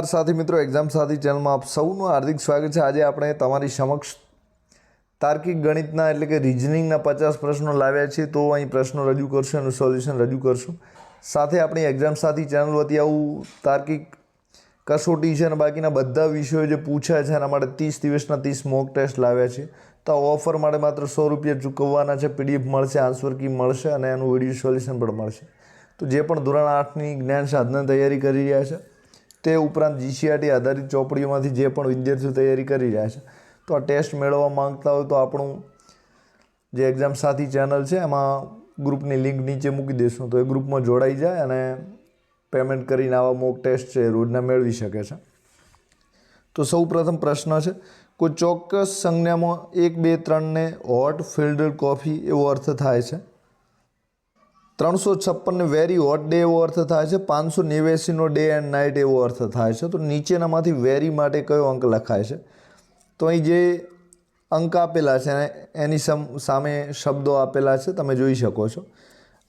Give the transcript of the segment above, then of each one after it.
साथी मित्रों एग्जाम साथी चैनल में आप सौનું हार्दिक स्वागत है। आज આપણે તમારી સમક્ષ તાર્કિક ગણિતના એટલે કે રીઝનિંગના 50 પ્રશ્નો લાવ્યા છે। તો અહીં પ્રશ્નો રજૂ કરશું અને સોલ્યુશન રજૂ કરશું। સાથે આપણી એક્ઝામ સાથી ચેનલ વતી આવું તાર્કિક કસોટી છે અને બાકીના બધા વિષયો જે પૂછાય છે એના માટે 30 દિવસના 30 મોક ટેસ્ટ લાવ્યા છે। તો ઓફર માટે માત્ર 100 રૂપિયા ચૂકવવાના છે। પીડીએફ મળશે, આન્સર કી મળશે અને એનું વિડીયો સોલ્યુશન પણ મળશે। તો જે પણ ધોરણ 8ની જ્ઞાન સાધના તૈયારી કરી રહ્યા છે તે ઉપરાંત જીસીઆરટી આધારિત ચોપડીઓમાંથી જે પણ વિદ્યાર્થીઓ તૈયારી કરી રહ્યા છે તો આ ટેસ્ટ મેળવવા માંગતા હોય તો આપણું જે એક્ઝામ સાથી ચેનલ છે એમાં ગ્રુપની લિંક નીચે મૂકી દઈશું, તો એ ગ્રુપમાં જોડાઈ જાય અને પેમેન્ટ કરીને આવા મોક ટેસ્ટ છે રોજના મેળવી શકે છે। તો સૌ પ્રથમ પ્રશ્ન છે, કોઈ ચોક્કસ સંજ્ઞામાં 1, 2, 3ને હોટ ફિલ્ટર્ડ કોફી એવો અર્થ થાય છે। 356 ને વેરી હોટ ડે એવો અર્થ થાય છે। 589નો ડે એન્ડ નાઇટ એવો અર્થ થાય છે। તો નીચેનામાંથી વેરી માટે કયો અંક લખાય છે? તો અહીં જે અંક આપેલા છે એની સામે શબ્દો આપેલા છે, તમે જોઈ શકો છો।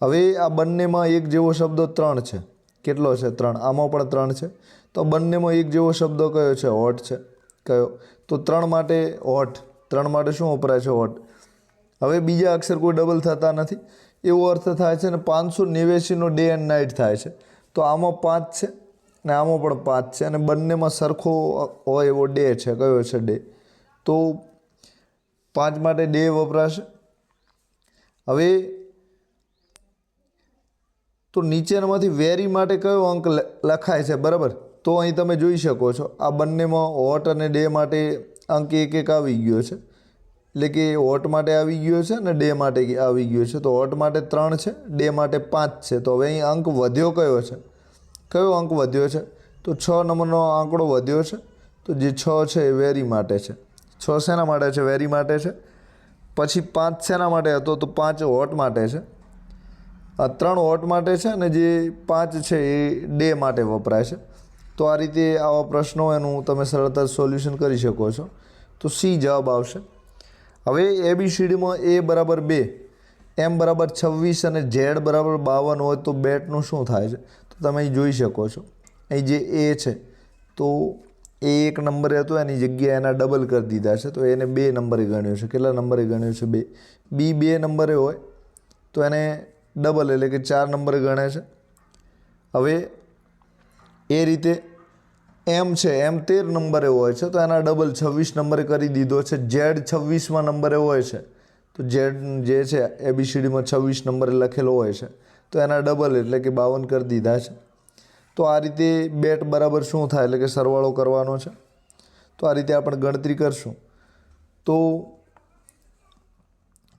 હવે આ બંનેમાં એક જેવો શબ્દ 3 છે। કેટલો છે? 3। આમાં પણ 3 છે। તો બંનેમાં એક જેવો શબ્દ કયો છે? હોટ છે। કયો? તો 3 માટે હોટ, 3 માટે શું વપરાય છે? હોટ। હવે બીજા અક્ષર કોઈ ડબલ થતા નથી એવો અર્થ થાય છે। અને 589નો ડે એન્ડ નાઇટ થાય છે। તો આમાં 5 છે ને આમાં પણ 5 છે અને બંનેમાં સરખો હોય એવો ડે છે। કયો છે? ડે। તો 5 માટે ડે વપરાશે। હવે તો નીચેનામાંથી વેરી માટે કયો અંક લખાય છે? બરાબર। તો અહીં તમે જોઈ શકો છો આ બંનેમાં હોટ અને ડે માટે અંક 1, 1 આવી ગયો છે। એટલે કે હોટ માટે આવી ગયો છે અને ડે માટે આવી ગયો છે। તો હોટ માટે 3 છે, ડે માટે 5 છે। તો હવે અહીં અંક વધ્યો કયો છે? કયો અંક વધ્યો છે? તો 6 નંબરનો આંકડો વધ્યો છે। તો જે 6 છે એ વેરી માટે છે। 6 શેના માટે છે? વેરી માટે છે। પછી 5 શેના માટે હતો? તો 5 હોટ માટે છે। આ 3 હોટ માટે છે અને જે 5 છે એ ડે માટે વપરાય છે। તો આ રીતે આવા પ્રશ્નો એનું તમે સરળતા સોલ્યુશન કરી શકો છો। તો સી જવાબ આવશે। હવે એબીસીડીમાં એ બરાબર 2, એમ બરાબર 26 અને ઝેડ બરાબર 52 હોય તો બેટનું શું થાય છે? તો તમે અહીં જોઈ શકો છો, અહીં જે એ છે તો એ 1 નંબરે હતો એની જગ્યાએ એના ડબલ કરી દીધા છે। તો એને 2 નંબરે ગણ્યો છે। કેટલા નંબરે ગણ્યો છે? 2। બી 2 નંબરે હોય તો એને ડબલ એટલે કે 4 નંબરે ગણે છે। હવે એ રીતે એમ છે, એમ 13 નંબરે હોય છે તો એના ડબલ 26 નંબરે કરી દીધો છે। ઝેડ 26માં નંબરે હોય છે તો ઝેડ જે છે એબીસીડીમાં 26 નંબરે લખેલો હોય છે તો એના ડબલ એટલે કે 52 કરી દીધા છે। તો આ રીતે બેટ બરાબર શું થાય એટલે કે સરવાળો કરવાનો છે। તો આ રીતે આપણે ગણતરી કરશું તો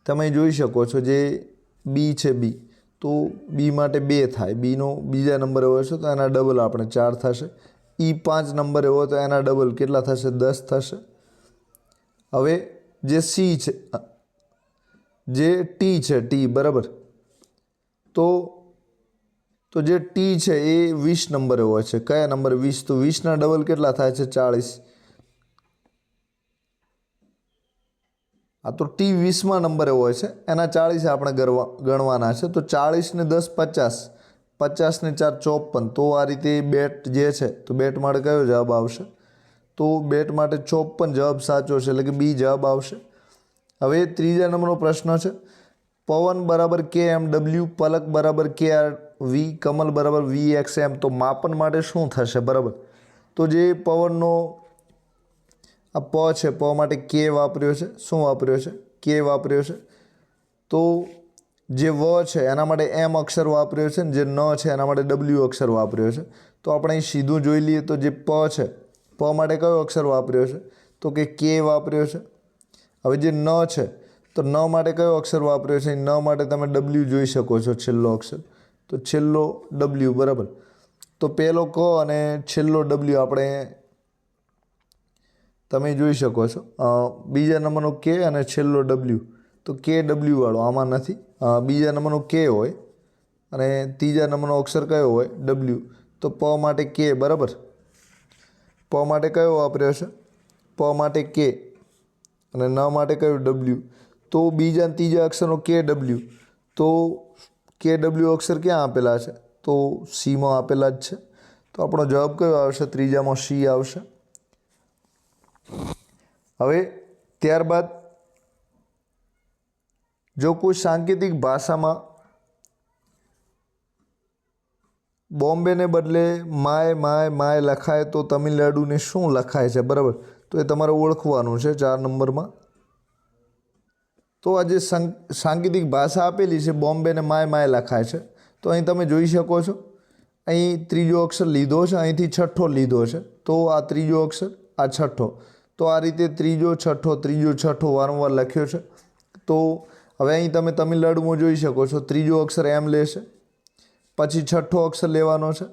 તમે જોઈ શકો છો જે બી છે બી, તો બી માટે 2 થાય। બીનો બીજા નંબરે હોય છે તો એના ડબલ આપણે 4 થશે। ઈ 5 નંબરે હોય તો એના ડબલ કેટલા થશે? 10 થશે। હવે જે સી છે, જે ટી છે, ટી બરાબર, તો જે ટી છે એ 20 નંબરે હોય છે। કયા નંબરે? 20। તો 20ના ડબલ કેટલા થાય છે? 40। આ તો ટી 20માં નંબરે હોય છે, એના 40 આપણે ગણવાના છે। તો 40 ને 10 50, 50 ને 4 54। તો આ રીતે બેટ જે છે તો બેટ માટે કયો જવાબ આવશે? તો બેટ માટે 54 જવાબ સાચો છે એટલે કે બી જવાબ આવશે। હવે ત્રીજા નંબરનો પ્રશ્ન છે, પવન બરાબર કે એમ ડબલ્યુ, પલક બરાબર કે આર વી, કમલ બરાબર વી એક્સ એમ। તો માપન માટે શું થશે? બરાબર। તો જે પવનનો આ પ છે, પ માટે કે વાપર્યો છે। શું વાપર્યો છે? કે વાપર્યો છે। તો જે વ છે એના માટે એમ અક્ષર વાપર્યો છે ને જે ન છે એના માટે ડબલ્યુ અક્ષર વાપર્યો છે। તો આપણે અહીં સીધું જોઈ લઈએ તો જે પ છે, પ માટે કયો અક્ષર વાપર્યો છે? તો કે વાપર્યો છે। હવે જે ન છે તો ન માટે કયો અક્ષર વાપર્યો છે? ન માટે તમે ડબલ્યુ જોઈ શકો છો, છેલ્લો અક્ષર, તો છેલ્લો ડબલ્યુ બરાબર। તો પહેલો ક અને છેલ્લો ડબલ્યુ આપણે તમે જોઈ શકો છો। બીજા નંબરનો કે અને છેલ્લો ડબલ્યુ, તો કે ડબલ્યુ વાળો આમાં નથી। બીજા નંબરનો કે હોય અને ત્રીજા નંબરનો અક્ષર કયો હોય? ડબલ્યુ। તો પ માટે કે બરાબર। પ માટે કયો વાપર્યો છે? પ માટે કે અને ન માટે કયું? ડબલ્યુ। તો બીજા ત્રીજા અક્ષરનો કે ડબલ્યુ, તો કે ડબલ્યુ અક્ષર ક્યાં આપેલા છે? તો સીમાં આપેલા જ છે। તો આપણો જવાબ કયો આવશે? ત્રીજામાં સી આવશે। હવે ત્યારબાદ જો કોઈ સાંકેતિક ભાષામાં બોમ્બેને બદલે માય માય માય લખાય તો તમિલનાડુને શું લખાય છે? બરાબર, તો એ તમારે ઓળખવાનું છે 4 નંબરમાં। તો આ જે સાંકેતિક ભાષા આપેલી છે બોમ્બેને માય માય લખાય છે, તો અહીં તમે જોઈ શકો છો અહીં ત્રીજો અક્ષર લીધો છે, અહીંથી છઠ્ઠો લીધો છે, તો આ ત્રીજો અક્ષર, આ છઠ્ઠો, તો આ રીતે ત્રીજો છઠ્ઠો વારંવાર લખ્યો છે। તો હવે અહીં તમે તમિલનાડુમાં જોઈ શકો છો ત્રીજો અક્ષર એમ લેશે, પછી છઠ્ઠો અક્ષર લેવાનો છે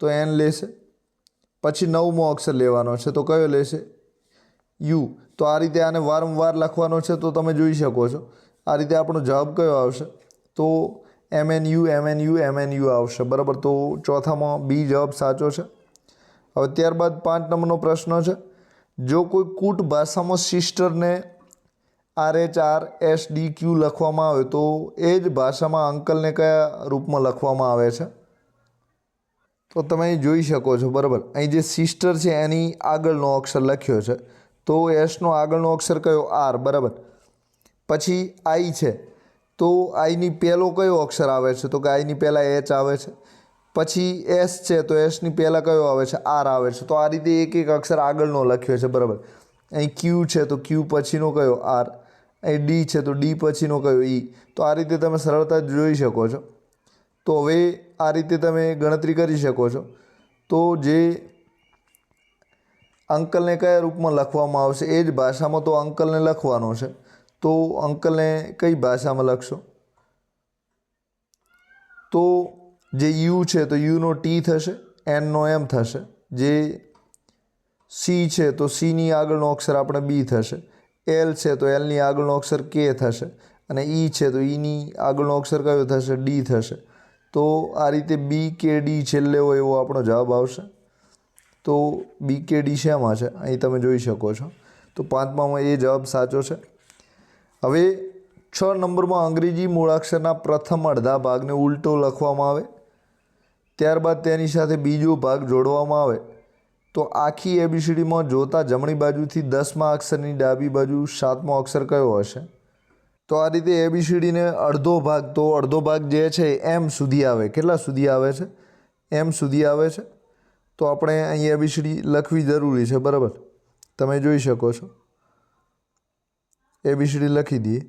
તો એન લેશે, પછી 9મો અક્ષર લેવાનો છે તો કયો લેશે? યુ। તો આ રીતે આને વારંવાર લખવાનો છે, તો તમે જોઈ શકો છો આ રીતે આપણો જવાબ કયો આવશે? તો MNU આવશે। બરાબર, તો ચોથામાં બી જવાબ સાચો છે। હવે ત્યારબાદ 5 નંબરનો પ્રશ્ન છે, જો કોઈ કૂટ ભાષામાં સિસ્ટરને RHRSDQ લખવામાં આવે તો એ જ ભાષામાં અંકલને કયા રૂપમાં લખવામાં આવે છે? તો તમે અહીં જોઈ શકો છો। બરાબર, અહીં જે સિસ્ટર છે એની આગળનો અક્ષર લખ્યો છે, તો એસનો આગળનો અક્ષર કયો? આર। બરાબર, પછી આઈ છે તો આઈની પહેલો કયો અક્ષર આવે છે? તો કે આઈની પહેલાં એચ આવે છે। પછી એસ છે તો એસની પહેલાં કયો આવે છે? આર આવે છે। તો આ રીતે એક એક અક્ષર આગળનો લખ્યો છે। બરાબર, અહીં ક્યુ છે તો ક્યુ પછીનો કયો? આર। અહીં ડી છે તો ડી પછીનો કયો? ઈ। તો આ રીતે તમે સરળતાથી જોઈ શકો છો। તો હવે આ રીતે તમે ગણતરી કરી શકો છો। તો જે અંકલને કયા રૂપમાં લખવામાં આવશે એ જ ભાષામાં તો અંકલને લખવાનો છે, તો અંકલને કઈ ભાષામાં લખશો? તો જે યુ છે તો યુનો ટી થશે, એનનો એમ થશે, જે સી છે તો સીની આગળનો અક્ષર આપણે બી થશે, એલ છે તો એલની આગળનો અક્ષર કે થશે, અને ઈ છે તો ઈની આગળનો અક્ષર કયો થશે? ડી થશે। તો આ રીતે બી કે ડી છેલ્લે હોય એવો આપણો જવાબ આવશે। તો બી કે ડી શેમાં છે? અહીં તમે જોઈ શકો છો। તો 5મામાં એ જવાબ સાચો છે। હવે 6 નંબરમાં અંગ્રેજી મૂળાક્ષરના પ્રથમ અડધા ભાગને ઉલટો લખવામાં આવે, ત્યારબાદ તેની સાથે બીજો ભાગ જોડવામાં આવે તો આખી એબીસીડીમાં જોતા જમણી બાજુથી 10મા અક્ષરની ડાબી બાજુ 7મો અક્ષર કયો હશે? તો આ રીતે એબીસીડીને અડધો ભાગ, તો અડધો ભાગ જે છે એમ સુધી આવે। કેટલા સુધી આવે છે? એમ સુધી આવે છે। તો આપણે અહીં એબીસીડી લખવી જરૂરી છે। બરાબર, તમે જોઈ શકો છો એબીસીડી લખી દઈએ,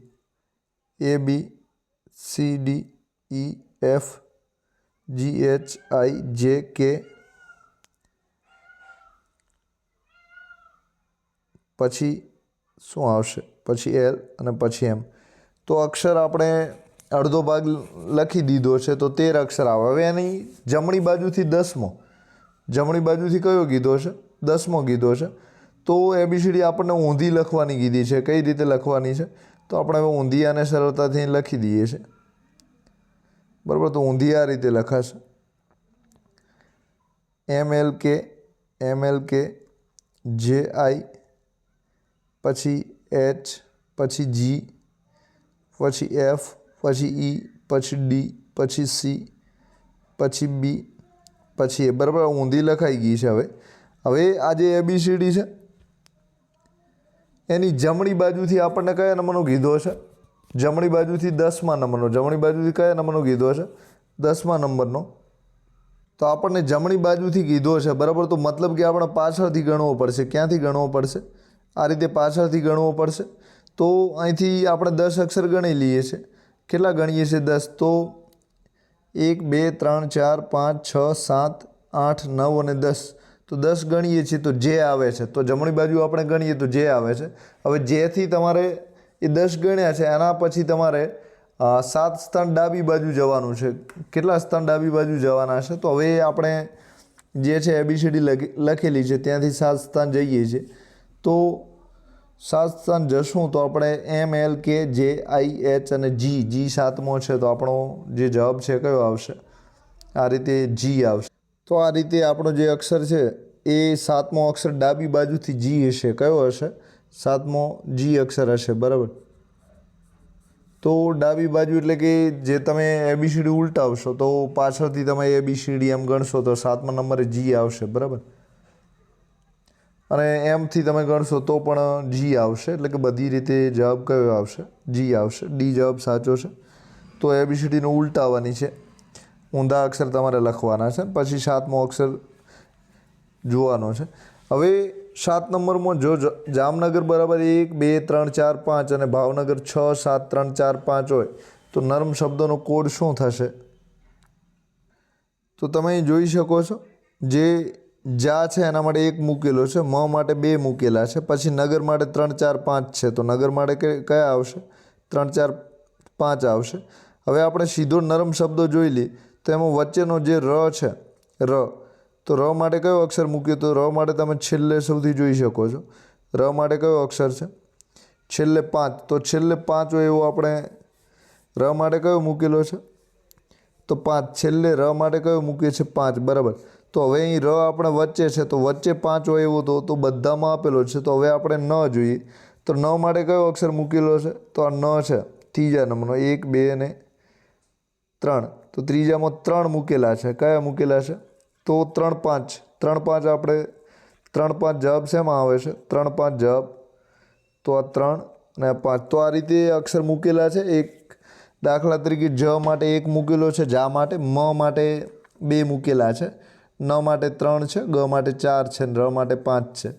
ABCDEFGHIJK, પછી શું આવશે? પછી એલ અને પછી એમ। તો અક્ષર આપણે અડધો ભાગ લખી દીધો છે તો 13 અક્ષર આવે। હવે એની જમણી બાજુથી 10મો, જમણી બાજુથી કયો કીધો છે? 10મો કીધો છે। તો એબીસીડી આપણને ઊંધી લખવાની કીધી છે। કઈ રીતે લખવાની છે? તો આપણે હવે ઊંધી આને સરળતાથી લખી દઈએ છીએ। બરાબર, તો ઊંધી આ રીતે લખાશે MLK JI, પછી એચ, પછી જી, પછી એફ, પછી ઈ, પછી ડી, પછી સી, પછી બી, પછી એ। બરાબર, ઊંધી લખાઈ ગઈ છે। હવે આ જે એબીસીડી છે એની જમણી બાજુથી આપણને કયા નંબરનો કીધો છે? જમણી બાજુથી 10મા નંબરનો। જમણી બાજુથી કયા નંબરનો કીધો છે? 10મા નંબરનો। તો આપણને જમણી બાજુથી કીધો છે। બરાબર, તો મતલબ કે આપણે પાછળથી ગણવો પડશે। ક્યાંથી ગણવો પડશે? આ રીતે પાછળથી ગણવો પડશે। તો અહીંથી આપણે 10 અક્ષર ગણી લઈએ છીએ। કેટલા ગણીએ છીએ? 10। તો 1 2 3 4 5 6 7 8 9 અને 10, તો 10 ગણીએ છીએ તો જે આવે છે, તો જમણી બાજુ આપણે ગણીએ તો જે આવે છે। હવે જેથી તમારે એ 10 ગણ્યા છે એના પછી તમારે 7 સ્થાન ડાબી બાજુ જવાનું છે। કેટલા સ્થાન ડાબી બાજુ જવાના છે? તો હવે આપણે જે છે એબીસીડી લખેલી છે ત્યાંથી 7 સ્થાન જઈએ છીએ। તો 7 સ્થાન જશું તો આપણે MLKJIH અને જી 7મો છે, તો આપણો જે જવાબ છે કયો આવશે? આ રીતે જી આવશે। તો આ રીતે આપણો જે અક્ષર છે એ 7મો અક્ષર ડાબી બાજુથી જી હશે। કયો હશે? 7મો જી અક્ષર હશે। બરાબર, તો ડાબી બાજુ એટલે કે જે તમે ABCD ઉલટાવશો તો પાછળથી તમે ABCD એમ ગણશો તો 7મા નંબરે G આવશે, બરાબર. અને એમથી તમે ગણશો તો પણ G આવશે, એટલે કે બધી રીતે જવાબ કયો આવશે? G આવશે. ડી જવાબ સાચો છે. તો ABCDને ઉલટાવવાની છે, ઊંધા અક્ષર તમારે લખવાના છે, પછી 7મો અક્ષર જોવાનો છે. હવે 7 નંબરમાં જો જામનગર બરાબર 1 2 3 4 5 અને ભાવનગર 6 7 3 4 5 હોય તો નર્મ શબ્દોનો કોડ શું થશે? તો તમે જોઈ શકો છો જે જા છે એના માટે 1 મૂકેલો છે, મ માટે 2 મૂકેલા છે, પછી નગર માટે 3 4 5 છે, તો નગર માટે કયા આવશે? 3 4 5 આવશે. હવે આપણે સીધો નરમ શબ્દો જોઈ લઈએ તો એમાં વચ્ચેનો જે ર છે, ર, તો ર માટે કયો અક્ષર મૂક્યો? તો ર માટે તમે છેલ્લે સૌથી જોઈ શકો છો. ર માટે કયો અક્ષર છે? છેલ્લે 5. તો છેલ્લે 5 હોય એવો આપણે ર માટે કયો મૂકેલો છે? તો 5. છેલ્લે ર માટે કયો મૂકીએ છે? 5, બરાબર. તો હવે અહીં ર આપણે વચ્ચે છે, તો વચ્ચે 5 હોય એવો તો બધામાં આપેલો છે. તો હવે આપણે ન જોઈએ, તો ન માટે કયો અક્ષર મૂકેલો છે? તો આ ન છે, ત્રીજા નંબરનો 1 2 અને 3. તો ત્રીજામાં 3 મૂકેલા છે. કયા મૂકેલા છે? તો 3 5. 3 5 આપણે 3 5 જવાબ શેમાં આવે છે? 3 5 જવાબ, તો આ 3 અને 5. તો આ રીતે અક્ષર મૂકેલા છે. એક દાખલા તરીકે જ માટે 1 મૂકેલો છે, જા માટે, મ માટે 2 મૂકેલા છે, ન માટે 3 છે, ગ માટે 4 છે, ર માટે 5 છે.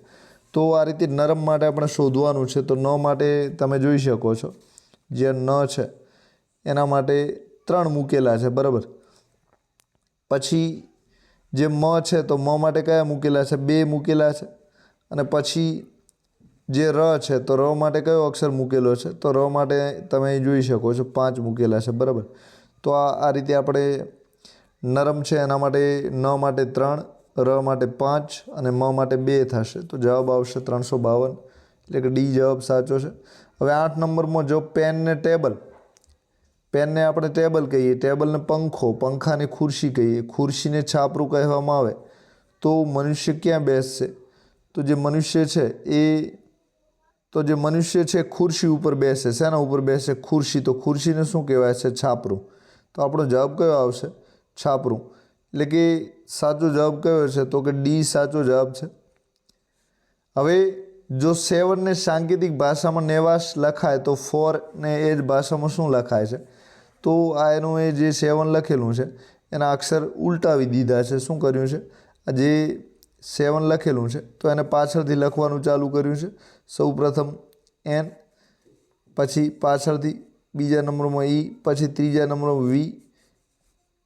તો આ રીતે નરમ માટે આપણે શોધવાનું છે. તો ન માટે તમે જોઈ શકો છો જે ન છે એના માટે 3 મૂકેલા છે, બરાબર. પછી જે મ છે તો મ માટે કયા મૂકેલા છે? 2 મૂકેલા છે. અને પછી જે ર છે તો ર માટે કયો અક્ષર મૂકેલો છે? તો ર માટે તમે જોઈ શકો છો 5 મૂકેલા છે, બરાબર. તો આ રીતે આપણે નરમ છે એના માટે ન માટે 3, ર માટે 5 અને મ માટે 2 થશે. તો જવાબ આવશે 352, એટલે કે ડી જવાબ સાચો છે. હવે 8 નંબરમાં જો પેનને ટેબલ, પેનને આપણે ટેબલ કહીએ, ટેબલને પંખો, પંખાને ખુરશી કહીએ, ખુરશીને છાપરું કહેવામાં આવે તો મનુષ્ય ક્યાં બેસશે? તો જે મનુષ્ય છે ખુરશી ઉપર બેસે. શેના ઉપર બેસે? ખુરશી. તો ખુરશીને શું કહેવાય છે? છાપરું. તો આપણો જવાબ કયો આવશે? છાપરું. એટલે કે સાચો જવાબ કયો છે? તો કે ડી સાચો જવાબ છે. હવે જો 7ને સાંકેતિક ભાષામાં નેવાસ લખાય તો 4ને એ જ ભાષામાં શું લખાય છે? તો આ એનું એ જે 7 લખેલું છે એના અક્ષર ઉલટાવી દીધા છે. શું કર્યું છે? આ જે 7 લખેલું છે તો એને પાછળથી લખવાનું ચાલુ કર્યું છે. સૌ પ્રથમ એન, પછી પાછળથી બીજા નંબરમાં ઈ, પછી ત્રીજા નંબરમાં વી,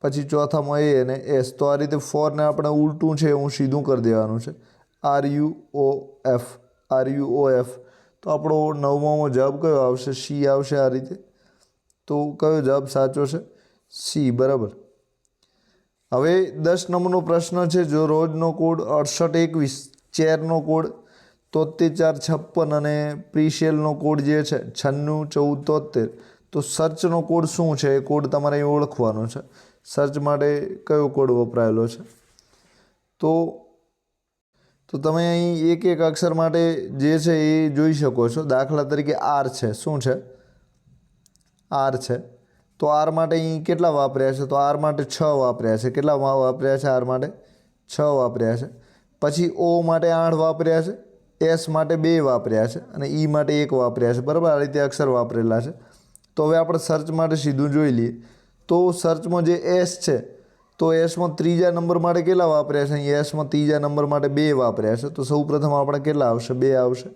પછી ચોથામાં એ અને એસ. તો આ રીતે 4ને આપણે ઉલટું છે હું સીધું કરી દેવાનું છે. RUOF, RUOF. તો આપણો 9મામાં જવાબ કયો આવશે? સી આવશે આ રીતે. તો કયો જવાબ સાચો છે? સી, બરાબર. હવે 10 નંબરનો પ્રશ્ન છે. જો રોજનો કોડ 68 21, ચેરનો કોડ 73 4 56 અને પ્રીસેલનો કોડ જે છે 96 14 73, તો સર્ચનો કોડ શું છે? એ કોડ તમારે અહીં ઓળખવાનો છે. સર્ચ માટે કયો કોડ વપરાયેલો છે? તો તમે અહીં એક એક અક્ષર માટે જે છે એ જોઈ શકો છો. દાખલા તરીકે આર છે. શું છે? આર છે. તો આર માટે અહીં કેટલા વાપર્યા છે? તો આર માટે 6 વાપર્યા છે. કેટલા વાપર્યા છે? આર માટે 6 વાપર્યા છે. પછી ઓ માટે 8 વાપર્યા છે, એસ માટે 2 વાપર્યા છે અને ઈ માટે 1 વાપર્યા છે, બરાબર. આ રીતે અક્ષર વાપરેલા છે. તો હવે આપણે સર્ચ માટે સીધું જોઈ લઈએ. તો સર્ચમાં જે એસ છે તો એસમાં ત્રીજા નંબર માટે કેટલા વાપર્યા છે? અહીં એસમાં ત્રીજા નંબર માટે 2 વાપર્યા છે. તો સૌ પ્રથમ આપણે કેટલા આવશે? 2 આવશે.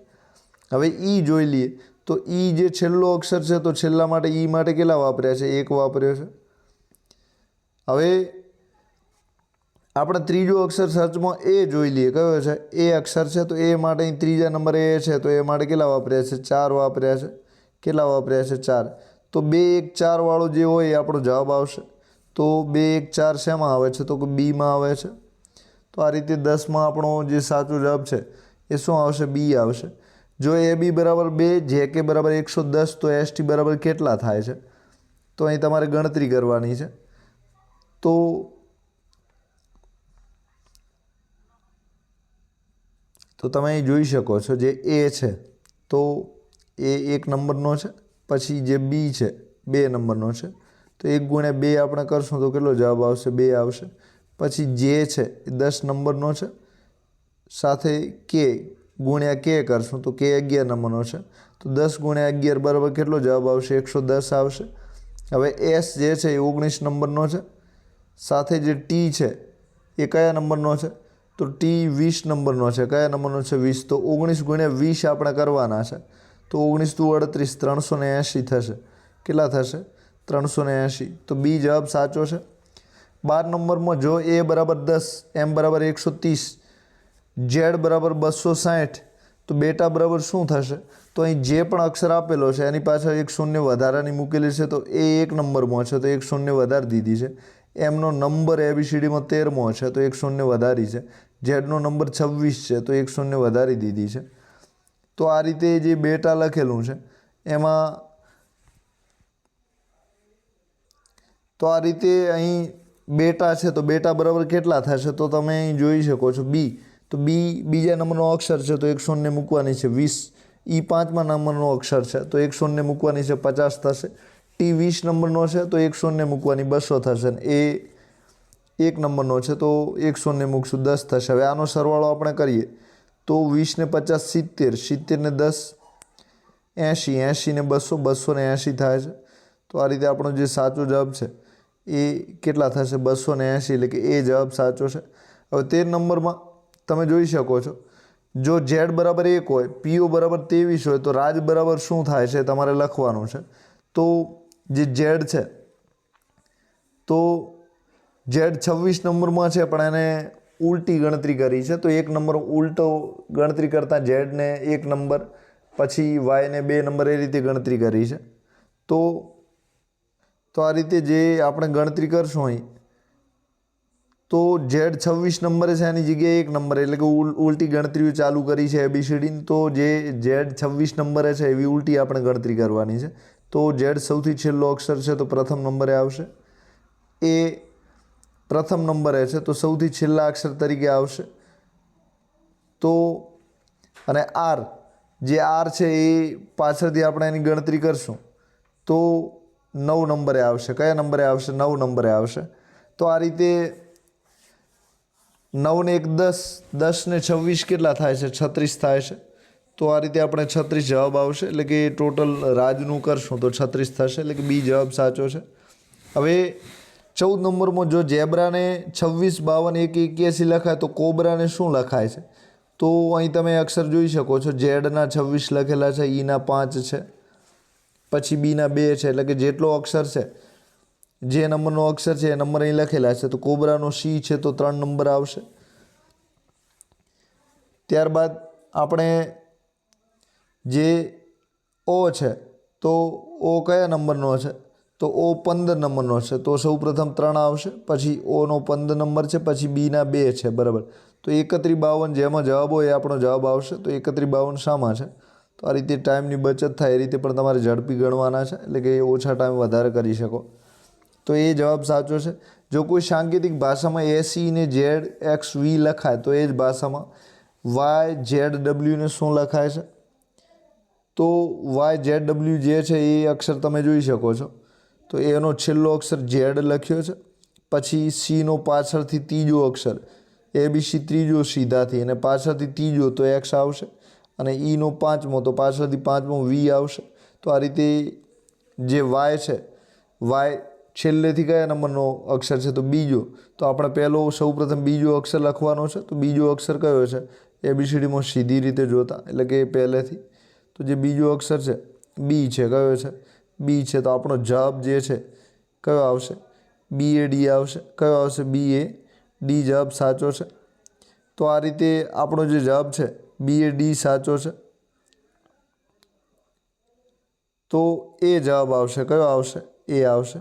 હવે ઈ જોઈ લઈએ. તો ઈ જે છેલ્લો અક્ષર છે તો છેલ્લા માટે ઈ માટે કેટલા વાપર્યા છે? 1 વાપર્યો છે. હવે આપણે ત્રીજો અક્ષર સર્ચમાં એ જોઈ લઈએ. કયો છે? એ અક્ષર છે. તો એ માટે અહીં ત્રીજા નંબરે એ છે તો એ માટે કેટલા વાપર્યા છે? 4 વાપર્યા છે. કેટલા વાપર્યા છે? 4. તો 2 1 4 વાળો જે હોય એ આપણો જવાબ આવશે. તો 2 1 4 શેમાં આવે છે? તો કે બીમાં આવે છે. તો આ રીતે 10માં આપણો જે સાચો જવાબ છે એ શું આવશે? બી આવશે. જો એ બી બરાબર 2, જે કે બરાબર 110, તો એસ ટી બરાબર કેટલા થાય છે? તો અહીં તમારે ગણતરી કરવાની છે. તો તમે અહીં જોઈ શકો છો જે એ છે તો એ 1 નંબરનો છે. પછી જે બી છે 2 નંબરનો છે, તો 1 ગુણ્યા 2 આપણે કરશું તો કેટલો જવાબ આવશે? 2 આવશે. પછી જે છે એ 10 નંબરનો છે, સાથે કે ગુણ્યા કે કરશું તો કે 11 નંબરનો છે, તો 10 ગુણ્યા 11 બરાબર કેટલો જવાબ આવશે? 110 આવશે. હવે એસ જે છે એ 19 નંબરનો છે, સાથે જે ટી છે એ કયા નંબરનો છે? તો ટી 20 નંબરનો છે. કયા નંબરનો છે? 20. તો 19 ગુણ્યા 20 આપણે કરવાના છે, તો 19 દુ 38, 380 થશે. કેટલા થશે? 380. તો બી જવાબ સાચો છે. 12 નંબરમાં જો એ બરાબર 10, એમ બરાબર 130, ઝેડ બરાબર 260, તો બેટા બરાબર શું થશે? તો અહીં જે પણ અક્ષર આપેલો છે એની પાછળ એક શૂન્ય વધારાની મૂકેલી છે, તો એ 1 નંબરમાં છે તો એક શૂન્ય વધારી દીધી છે. એમનો નંબર ABCDમાં 13મો છે તો એક શૂન્ય વધારી છે. ઝેડનો નંબર 26 છે તો એક શૂન્ય વધારી દીધી છે. તો આ રીતે જે બેટા લખેલું છે એમાં, તો આ રીતે અહીં બેટા છે તો બેટા બરાબર કેટલા થશે? તો તમે અહીં જોઈ શકો છો બી, તો બી બીજા નંબરનો અક્ષર છે તો એક શૂન્ય મૂકવાની છે 20. ઈ 5મા નંબરનો અક્ષર છે તો એક શૂન્ય મૂકવાની છે 50 થશે. ટી 20 નંબરનો છે તો એક શૂન્ય મૂકવાની 200 થશે. એ 1 નંબરનો છે તો એક શૂન્ય મૂકશું 10 થશે. હવે આનો સરવાળો આપણે કરીએ તો 20 ને 50 70, 70 ને 10 80, 80 ને 200, 280 થાય છે. તો આ રીતે આપણો જે સાચો જવાબ છે એ કેટલા થશે? 280, એટલે કે એ જવાબ સાચો છે. હવે 13 નંબરમાં તમે જોઈ શકો છો, જો ઝેડ બરાબર 1 હોય, પીઓ બરાબર 23 હોય, તો રાજ બરાબર શું થાય છે તમારે લખવાનું છે. તો જે ઝેડ છે તો ઝેડ 26 નંબરમાં છે પણ એને ઉલટી ગણતરી કરી છે, તો 1 નંબર ઉલટો ગણતરી કરતાં ઝેડને 1 નંબર, પછી વાયને 2 નંબર, એ રીતે ગણતરી કરી છે. તો આ રીતે જે આપણે ગણતરી કરશું અહીં, તો ઝેડ 26 નંબરે છે એની જગ્યાએ 1 નંબર, એટલે કે ઉલટી ગણતરીઓ ચાલુ કરી છે ABCDની. તો જે ઝેડ 26 નંબરે છે એવી ઉલટી આપણે ગણતરી કરવાની છે. તો ઝેડ સૌથી છેલ્લો અક્ષર છે તો પ્રથમ નંબરે આવશે. એ પ્રથમ નંબરે છે તો સૌથી છેલ્લા અક્ષર તરીકે આવશે. તો અને આર, જે આર છે એ પાછળથી આપણે એની ગણતરી કરશું તો 9 નંબરે આવશે. કયા નંબરે આવશે? 9 નંબરે આવશે. તો આ રીતે 9 ને 1 10, 10 ને 26 કેટલા થાય છે? 36 થાય છે. તો આ રીતે આપણે 36 જવાબ આવશે, એટલે કે ટોટલ રાજનું કરશું તો 36 થશે, એટલે કે બી જવાબ સાચો છે. હવે 14 નંબરમાં જો ઝેબ્રાને 26, 52, 1, 81 લખાય તો કોબરાને શું લખાય છે? તો અહીં તમે અક્ષર જોઈ શકો છો, ઝેડના 26 લખેલા છે, ઈના 5 છે, પછી બીના 2 છે, એટલે કે જેટલો અક્ષર છે, જે નંબરનો અક્ષર છે એ નંબર અહીં લખેલા છે. તો કોબરાનો સી છે તો 3 નંબર આવશે. ત્યારબાદ આપણે જે ઓ છે તો ઓ કયા નંબરનો છે? તો ઓ 15 નંબરનો છે, તો સૌ પ્રથમ 3 આવશે, પછી ઓનો 15 નંબર છે, પછી બીના 2 છે, બરાબર. તો 31, 52 જેમાં જવાબ હોય એ આપણો જવાબ આવશે. તો 31, 52 શામાં છે? તો આ રીતે ટાઈમની બચત થાય એ રીતે પણ તમારે ઝડપી ગણવાના છે, એટલે કે ઓછા ટાઈમ વધારે કરી શકો. તો એ જવાબ સાચો છે. જો કોઈ સાંકેતિક ભાષામાં એસી ને ઝેડ એક્સ વી લખાય તો એ જ ભાષામાં વાય ઝેડ ડબલ્યુને શું લખાય છે? તો વાય ઝેડ ડબલ્યુ જે છે એ અક્ષર તમે જોઈ શકો છો, તો એનો છેલ્લો અક્ષર ઝેડ લખ્યો છે, પછી સીનો પાછળથી ત્રીજો અક્ષર ABC, ત્રીજો સીધાથી, અને પાછળથી ત્રીજો તો એક્સ આવશે, અને ઈનો 5મો તો પાછળથી 5મો વી આવશે. તો આ રીતે જે વાય છે, વાય છેલ્લેથી કયા નંબરનો અક્ષર છે? તો બીજો. તો આપણે પહેલો સૌપ્રથમ બીજો અક્ષર લખવાનો છે. તો બીજો અક્ષર કયો છે ABCDમાં સીધી રીતે જોતા, એટલે કે પહેલેથી? તો જે બીજો અક્ષર છે બી છે. કયો છે? બી છે. તો આપણો જવાબ જે છે કયો આવશે? BAD આવશે. કયો આવશે? BAD જવાબ સાચો છે. તો આ રીતે આપણો જે જવાબ છે BAD સાચો છે. તો એ જવાબ આવશે. કયો આવશે? એ આવશે.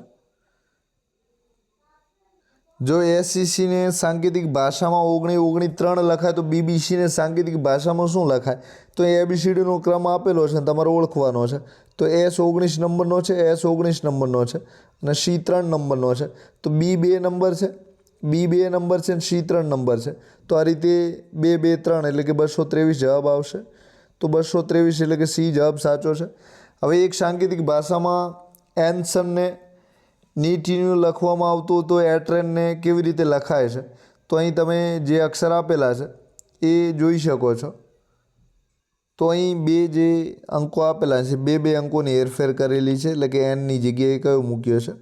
જો SCCને સાંકેતિક ભાષામાં 19, 3 લખાય તો BBCને સાંકેતિક ભાષામાં શું લખાય? તો એ ABCDનો ક્રમ આપેલો છે, તમારે ઓળખવાનો છે. તો S 19 નંબરનો છે, S 19 નંબરનો છે, અને C 3 નંબરનો છે. તો B 2 નંબર છે, B 2 નંબર છે, અને C 3 નંબર છે. તો આ રીતે 2, 2, 3 એટલે કે 223 જવાબ આવશે. તો 223 એટલે કે C જવાબ સાચો છે. હવે એક સાંકેતિક ભાષામાં એન્સનને નીટીનું લખવામાં આવતું તો એટ્રેનને કેવી રીતે લખાય છે? તો અહીં તમે જે અક્ષર આપેલા છે એ જોઈ શકો છો. તો અહીં બે જે અંકો આપેલા છે, બે અંકોની હેરફેર કરેલી છે, એટલે કે એનની જગ્યાએ કયો મૂક્યો છે?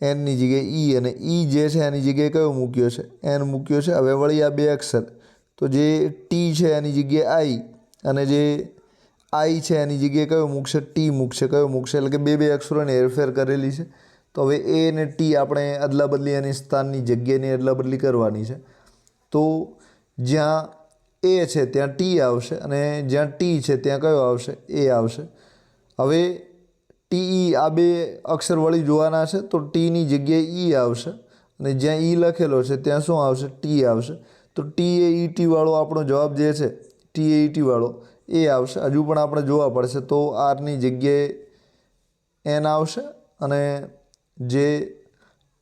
એનની જગ્યાએ ઈ, અને ઈ જે છે એની જગ્યાએ કયો મૂક્યો છે? એન મૂક્યો છે. હવે વળી આ બે અક્ષર, તો જે ટી છે એની જગ્યાએ આઈ, અને જે આઈ છે એની જગ્યાએ કયો મૂકશે? ટી મૂકશે. કયો મૂકશે? એટલે કે બે અક્ષરોની હેરફેર કરેલી છે. તો હવે એ અને ટી આપણે અદલાબદલી અને સ્થાનની જગ્યાની અદલાબદલી કરવાની છે. તો જ્યાં એ છે ત્યાં ટી આવશે, અને જ્યાં ટી છે ત્યાં કયો આવશે? એ આવશે. હવે ટી આ બે અક્ષર વળી જોવાના છે, તો ટીની જગ્યાએ ઈ આવશે, અને જ્યાં ઈ લખેલો છે ત્યાં શું આવશે? ટી આવશે. તો ટી એ ઈ ટી વાળો આપણો જવાબ જે છે, ટી એ ઈ ટી વાળો એ આવશે. હજુ પણ આપણે જોવા પડશે. તો આરની જગ્યાએ એન આવશે, અને જે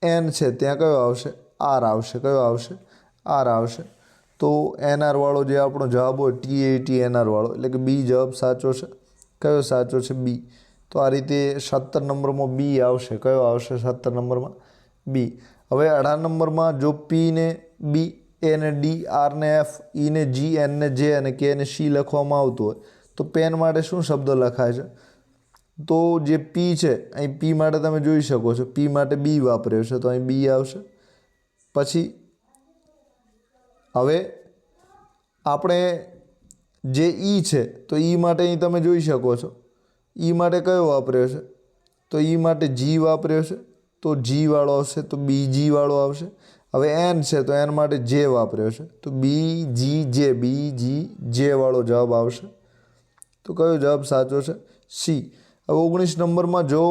એન છે ત્યાં કયો આવશે? આર આવશે. કયો આવશે? આર આવશે. તો એનઆર વાળો જે આપણો જવાબ હોય, ટી એ ટી એનઆર વાળો, એટલે કે બી જવાબ સાચો છે. કયો સાચો છે? બી. તો આ રીતે 17 નંબરમાં બી આવશે. કયો આવશે 17 નંબરમાં? બી. હવે 18 નંબરમાં જો પી ને બી, એ ને ડી, આર ને એફ, ઈ ને જી, એન ને જે અને કે ને સી લખવામાં આવતું હોય, તો પેન માટે શું શબ્દ લખાય છે? તો જે પી છે, અહીં પી માટે તમે જોઈ શકો છો, પી માટે બી વાપર્યો છે, તો અહીં બી આવશે. પછી હવે આપણે જે ઈ છે, તો ઈ માટે અહીં તમે જોઈ શકો છો, ઈ માટે કયો વાપર્યો છે? તો ઈ માટે જી વાપર્યો છે, તો જી વાળો આવશે. તો બી જી વાળો આવશે. હવે એન છે, તો એન માટે જે વાપર્યો છે, તો બી જી જે, બી જી જે વાળો જવાબ આવશે. તો કયો જવાબ સાચો છે? સી. હવે 19 નંબરમાં જો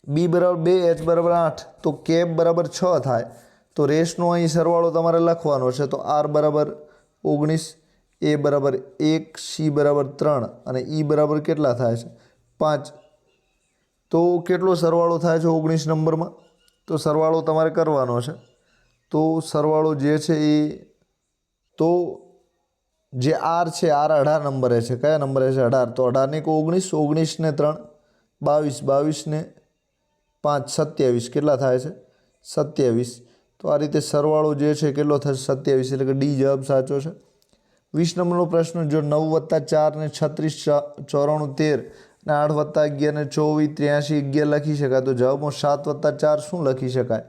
બી બરાબર 2, એચ બરાબર 8, તો કેપ બરાબર 6 થાય, તો રેસનો અહીં સરવાળો તમારે લખવાનો છે. તો આર બરાબર 19, એ બરાબર 1, સી બરાબર 3, અને ઈ બરાબર કેટલા થાય છે? 5. તો કેટલો સરવાળો થાય છે 19 નંબરમાં? તો સરવાળો તમારે કરવાનો છે. તો સરવાળો જે છે એ, તો જે આર છે, આર 18 નંબરે છે. કયા નંબરે છે? 18. તો 18 ને 19, 19 ને 3 22, 22 ને 5 27. કેટલા થાય છે? 27. તો આ રીતે સરવાળો જે છે કેટલો થશે? 27. એટલે કે ડી જવાબ સાચો છે. 20 નંબરનો પ્રશ્ન, જો 9 + 4 ને 36 94 13 ને 8 + 11 ને 24 83 11 લખી શકાય, તો જવાબમાં 7 + 4 શું લખી શકાય?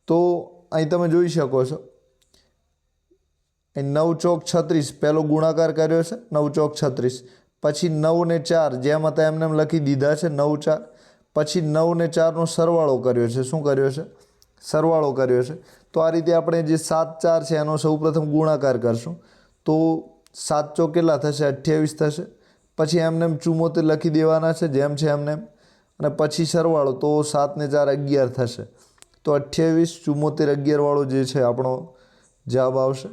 તો અહીં તમે જોઈ શકો છો, અહીં 9 ચોક 36 પહેલો ગુણાકાર કર્યો છે, 9 ચોક 36. પછી 9 ને 4 જેમ હતા એમને એમ લખી દીધા છે, 9 4. પછી 9 ને 4નો સરવાળો કર્યો છે. શું કર્યો છે? સરવાળો કર્યો છે. તો આ રીતે આપણે જે 7 4 છે એનો સૌપ્રથમ ગુણાકાર કરશું, તો 7 ચોક કેટલા થશે? 28 થશે. પછી એમને એમ 74 લખી દેવાના છે, જેમ છે એમને એમ, અને પછી સરવાળો, તો 7 ને 4 11 થશે. તો 28 74 11 વાળો જે છે આપણો જવાબ આવશે.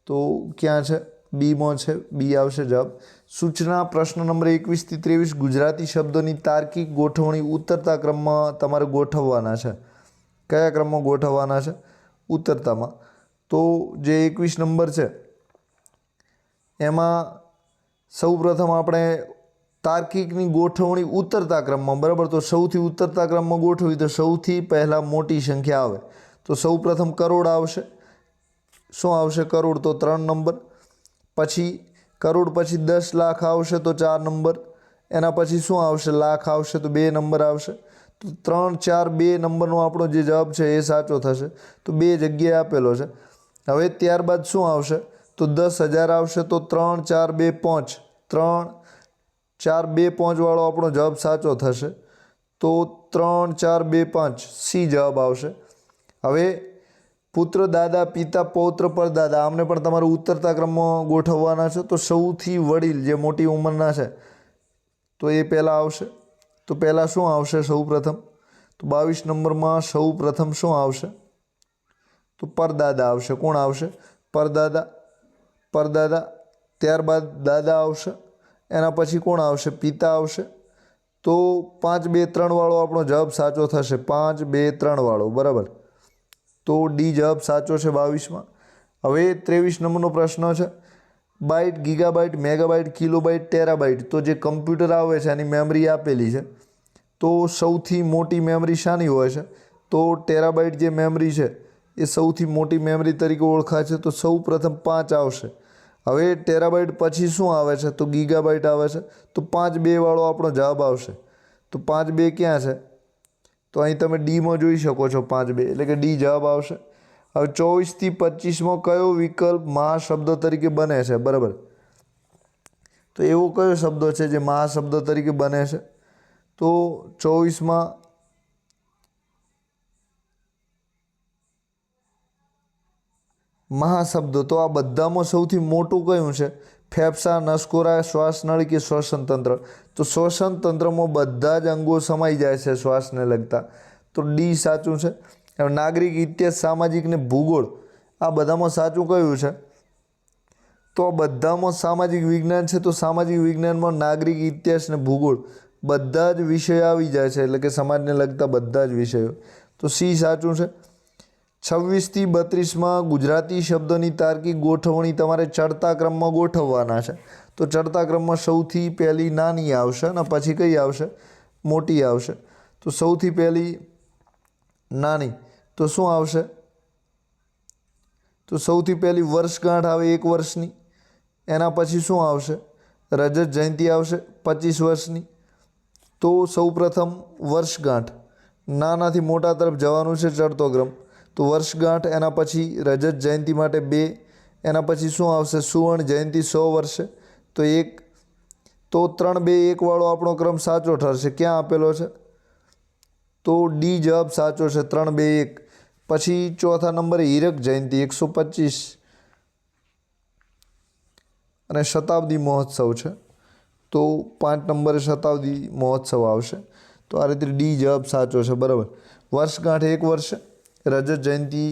તો ક્યાં છે? બીમાં છે, બી આવશે જવાબ. સૂચના પ્રશ્ન નંબર 21 થી 23, ગુજરાતી શબ્દોની તાર્કિક ગોઠવણી ઉતરતા ક્રમમાં તમારે ગોઠવવાના છે. કયા ક્રમમાં ગોઠવવાના છે? ઉતરતામાં. તો જે 21 નંબર છે એમાં સૌપ્રથમ આપણે તાર્કિકની ગોઠવણી ઉતરતા ક્રમમાં, બરાબર. તો સૌથી ઉતરતા ક્રમમાં ગોઠવી તો સૌથી પહેલાં મોટી સંખ્યા આવે. તો સૌપ્રથમ કરોડ આવશે. શું આવશે? કરોડ. તો 3 નંબર. પછી કરોડ પછી 10 લાખ આવશે, તો 4 નંબર. એના પછી શું આવશે? લાખ આવશે, તો 2 નંબર આવશે. તો 3 4 2 નંબરનો આપણો જે જવાબ છે એ સાચો થશે. તો 2 જગ્યાએ આપેલો છે. હવે ત્યારબાદ શું આવશે? તો 10,000 આવશે. તો 3 4 2 5, 3 4 2 5 વાળો આપણો જવાબ સાચો થશે. તો 3 4 2 5 સી જવાબ આવશે. હવે પુત્ર દાદા, પિતા પૌત્ર પરદાદા, આમને પણ તમારે ઉતરતા ક્રમમાં ગોઠવવાના છે. તો સૌથી વડીલ જે મોટી ઉંમરના છે, તો એ પહેલાં આવશે. તો પહેલાં શું આવશે? સૌપ્રથમ તો 22 નંબરમાં સૌપ્રથમ શું આવશે? તો પરદાદા આવશે. કોણ આવશે? પરદાદા. પરદાદા. ત્યારબાદ દાદા આવશે. એના પછી કોણ આવશે? પિતા આવશે. તો 5 2 3 વાળો આપણો જવાબ સાચો થશે. 5 2 3 વાળો, બરાબર. તો ડી જવાબ સાચો છે 22માં. હવે 23 નંબરનો પ્રશ્ન છે, byte, gigabyte, megabyte, kilobyte, terabyte, તો જે કમ્પ્યુટર આવે છે એની મેમરી આપેલી છે. તો સૌથી મોટી મેમરી શાની હોય છે? તો ટેરાબાઇટ જે મેમરી છે એ સૌથી મોટી મેમરી તરીકે ઓળખાય છે. તો સૌ પ્રથમ 5 આવશે. હવે ટેરાબાઇટ પછી શું આવે છે? તો ગીગાબાઇટ આવે છે. તો 5 2 વાળો આપણો જવાબ આવશે. તો 5 2 ક્યાં છે? તો અહીં તમે ડીમાં જોઈ શકો છો 5 2 એટલે કે ડી જવાબ આવશે. હવે 24 થી 25માં કયો વિકલ્પ મહાશબ્દ તરીકે બને છે? બરાબર. તો એવો કયો શબ્દ છે જે મહાશબ્દ તરીકે બને છે? તો 24માં મહાશબ્દો, તો આ બધામાં સૌથી મોટું કયું છે? ફેફસા, નસકોરા, શ્વાસનળી કે શ્વસન તંત્ર? તો શ્વસન તંત્રમાં બધા જ અંગો સમાઈ જાય છે શ્વાસને લગતા. તો ડી સાચું છે. હવે નાગરિક, ઇતિહાસ, સામાજિક ને ભૂગોળ, આ બધામાં સાચું કયું છે? તો આ બધામાં સામાજિક વિજ્ઞાન છે. તો સામાજિક વિજ્ઞાનમાં નાગરિક, ઇતિહાસ ને ભૂગોળ બધા જ વિષયો આવી જાય છે, એટલે કે સમાજને લગતા બધા જ વિષયો. તો સી સાચું છે. 26 થી 32માં ગુજરાતી શબ્દોની તાર્કિક ગોઠવણી તમારે ચડતા ક્રમમાં ગોઠવવાના છે. તો ચડતા ક્રમમાં સૌથી પહેલી નાની આવશે અને પછી કઈ આવશે? મોટી આવશે. તો સૌથી પહેલી નાની, તો શું આવશે? તો સૌથી પહેલી વર્ષગાંઠ આવે 1 વર્ષની. એના પછી શું આવશે? રજત જયંતિ આવશે 25 વર્ષની. તો સૌ પ્રથમ વર્ષગાંઠ, નાનાથી મોટા તરફ જવાનું છે ચડતો ક્રમ. તો વર્ષગાંઠ, એના પછી રજત જયંતિ માટે 2, એના પછી શું આવશે? સુવર્ણ જયંતિ 100 વર્ષે, તો 1. તો 3 2 1 વાળો આપણો ક્રમ સાચો ઠરશે. ક્યાં આપેલો છે? તો ડી જવાબ સાચો છે, 3 2 1. પછી ચોથા નંબરે હીરક જયંતિ 125 અને શતાબ્દી મહોત્સવ છે. તો 5 નંબરે શતાબ્દી મહોત્સવ આવશે. તો આ રીતે ડી જવાબ સાચો છે. બરાબર. વર્ષગાંઠ 1 વર્ષે, રજત જયંતિ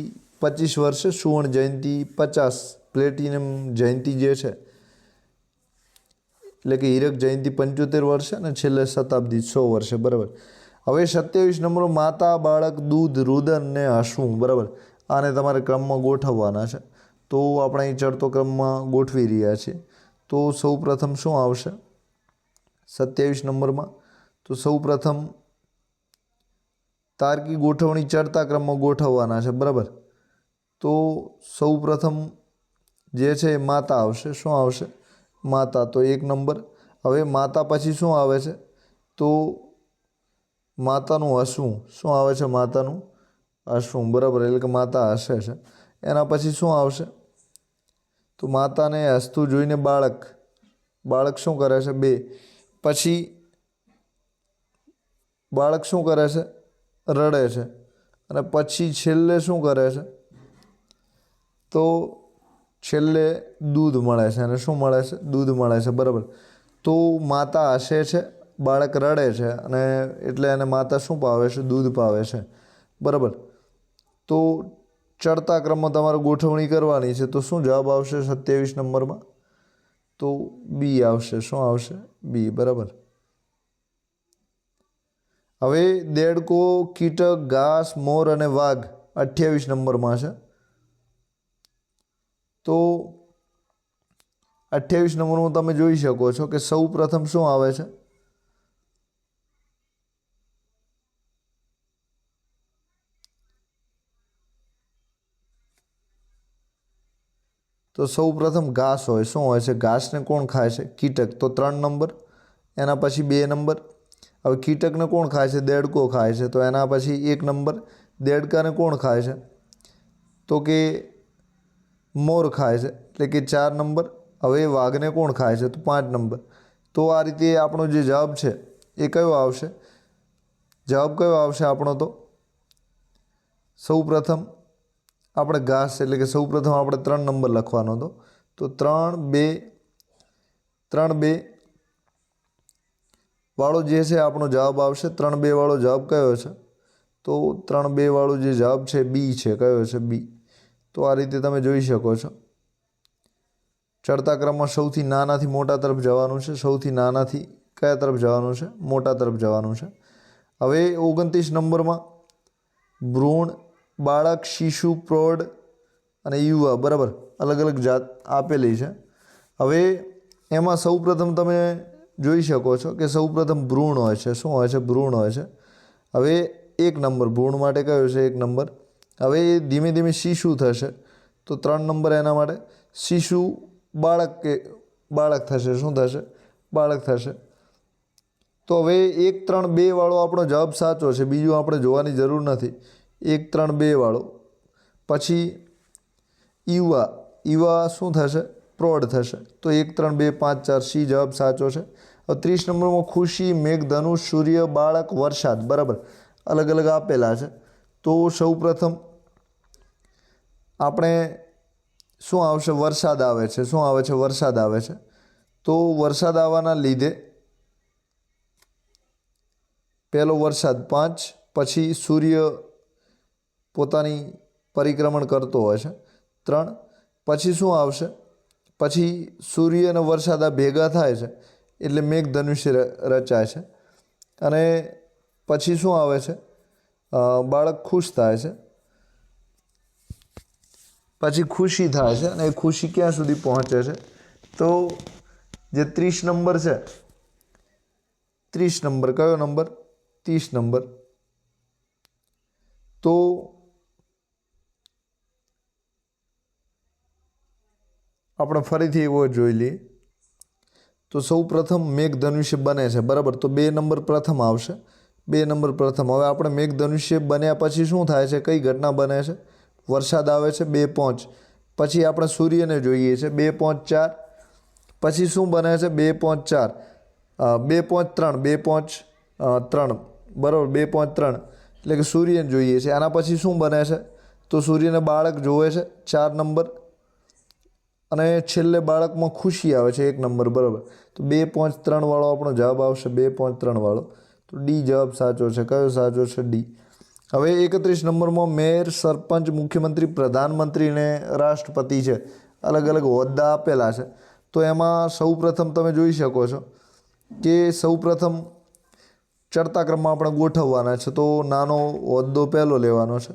25 વર્ષે, સુવર્ણ જયંતિ 50, પ્લેટિનમ જયંતિ જે છે એટલે કે હીરક જયંતિ 75 વર્ષે અને છેલ્લે શતાબ્દી 100 વર્ષે. બરાબર. હવે 27 નંબર માતા, બાળક, દૂધ, રુદન ને હસવું. બરાબર. આને તમારે ક્રમમાં ગોઠવવાના છે. તો આપણે અહીં ચડતો ક્રમમાં ગોઠવી રહ્યા છીએ. તો સૌ પ્રથમ શું આવશે 27 નંબરમાં? તો સૌ પ્રથમ તાર્કિક ગોઠવણી ચડતા ક્રમમાં ગોઠવવાના છે. બરાબર. તો સૌ પ્રથમ જે છે એ માતા આવશે. શું આવશે? માતા. તો 1 નંબર. હવે માતા પછી શું આવે છે? તો માતાનું હસવું. શું આવે છે? માતાનું હસવું. બરાબર. એટલે કે માતા હસે છે. એના પછી શું આવશે? તો માતાને હસતું જોઈને બાળક, બાળક શું કરે છે? 2. પછી બાળક શું કરે છે? રડે છે. અને પછી છેલ્લે શું કરે છે? તો છેલ્લે દૂધ મળે છે. અને શું મળે છે? દૂધ મળે છે. બરાબર. તો માતા હસે છે, બાળક રડે છે, અને એટલે એને માતા શું પાવે છે? દૂધ પાવે છે. બરાબર. તો ચડતા ક્રમમાં તમારે ગોઠવણી કરવાની છે. તો શું જવાબ આવશે 27 નંબરમાં? તો બી આવશે. શું આવશે? બી. બરાબર. હવે દેડકો, કીટક, ઘાસ, મોર અને વાઘ 28 નંબરમાં છે. તો 28 નંબરમાં તમે જોઈ શકો છો કે સૌ પ્રથમ શું આવે છે? તો સૌ પ્રથમ ઘાસ હોય. શું હોય છે? ઘાસને કોણ ખાય છે? કીટક. તો 3 નંબર. એના પછી 2 નંબર. હવે કીટકને કોણ ખાય છે? દેડકો ખાય છે. તો એના પછી 1 નંબર. દેડકાને કોણ ખાય છે? તો કે મોર ખાય છે, એટલે કે 4 નંબર. હવે વાઘને કોણ ખાય છે? તો 5 નંબર. તો આ રીતે આપણો જે જવાબ છે એ કયો આવશે? જવાબ કયો આવશે આપણો? તો સૌ પ્રથમ આપણે ઘાસ, એટલે કે સૌ પ્રથમ આપણે 3 નંબર લખવાનો હતો. તો 3 2 વાળો જે છે આપણો જવાબ આવશે. 3 2 વાળો જવાબ કયો છે? તો 3 2 વાળો જે જવાબ છે બી છે. કયો છે? બી. તો આ રીતે તમે જોઈ શકો છો. ચડતા ક્રમમાં સૌથી નાનાથી મોટા તરફ જવાનું છે. સૌથી નાનાથી કયા તરફ જવાનું છે? મોટા તરફ જવાનું છે. હવે 29 નંબરમાં ભ્રૂણ, બાળક, શિશુ, પ્રૌઢ અને યુવા. બરાબર. અલગ અલગ જાત આપેલી છે. હવે એમાં સૌપ્રથમ તમે જોઈ શકો છો કે સૌપ્રથમ ભ્રૂણ હોય છે. શું હોય છે? ભ્રૂણ હોય છે. હવે 1 નંબર ભ્રૂણ માટે કયો છે? 1 નંબર. હવે એ ધીમે ધીમે શિશુ થશે તો 3 નંબર એના માટે શિશુ બાળક થશે. શું થશે? બાળક થશે. તો હવે 1 3 2 વાળો આપણો જવાબ સાચો છે, બીજું આપણે જોવાની જરૂર નથી. 1 3 2 વાળો. પછી યુવા શું થશે? પ્રૌઢ થશે. તો 1 3 2 5 4 સી જવાબ સાચો છે. હવે 30 નંબરમાં ખુશી, મેઘધનુષ, સૂર્ય, બાળક, વરસાદ. બરાબર, અલગ અલગ આપેલા છે. તો સૌપ્રથમ આપણે શું આવશે? વરસાદ આવે છે. શું આવે છે? વરસાદ આવે છે. તો વરસાદ આવવાના લીધે પહેલો વરસાદ 5, પછી સૂર્ય પોતાની પરિક્રમણ કરતો હોય છે 3, પછી શું આવશે? પછી સૂર્ય અને વરસાદ આ ભેગા થાય છે એટલે મેઘધનુષ્ય રચાય છે. અને પછી શું આવે છે? બાળક ખુશ થાય છે. પછી ખુશી થાય છે અને એ ખુશી ક્યાં સુધી પહોંચે છે? તો જે 30 નંબર છે, 30 નંબર કયો નંબર? 30 નંબર. તો આપણે ફરીથી એવો જોઈ લઈએ. તો સૌ પ્રથમ મેઘધનુષ્ય બને છે. બરાબર, તો 2 નંબર પ્રથમ આવશે. 2 નંબર પ્રથમ. હવે આપણે મેઘધનુષ્ય બન્યા પછી શું થાય છે? કઈ ઘટના બને છે? વરસાદ આવે છે 2 5. પછી આપણે સૂર્યને જોઈએ છે 2 5 4. પછી શું બને છે? 2 5 4, 2 5 3, 2 5 3. બરાબર, 2 5 3 એટલે કે સૂર્યને જોઈએ છે. આના પછી શું બને છે? તો સૂર્યને બાળક જોવે છે 4 નંબર. અને છેલ્લે બાળકમાં ખુશી આવે છે 1 નંબર. બરાબર, તો 2 5 3 વાળો આપણો જવાબ આવશે. 2 5 3 વાળો. તો ડી જવાબ સાચો છે. કયો સાચો છે? ડી. હવે 31 નંબરમાં મેયર, સરપંચ, મુખ્યમંત્રી, પ્રધાનમંત્રી અને રાષ્ટ્રપતિ છે. અલગ અલગ હોદ્દા આપેલા છે. તો એમાં સૌપ્રથમ તમે જોઈ શકો છો કે સૌપ્રથમ ચડતા ક્રમમાં આપણે ગોઠવવાના છે. તો નાનો હોદ્દો પહેલો લેવાનો છે.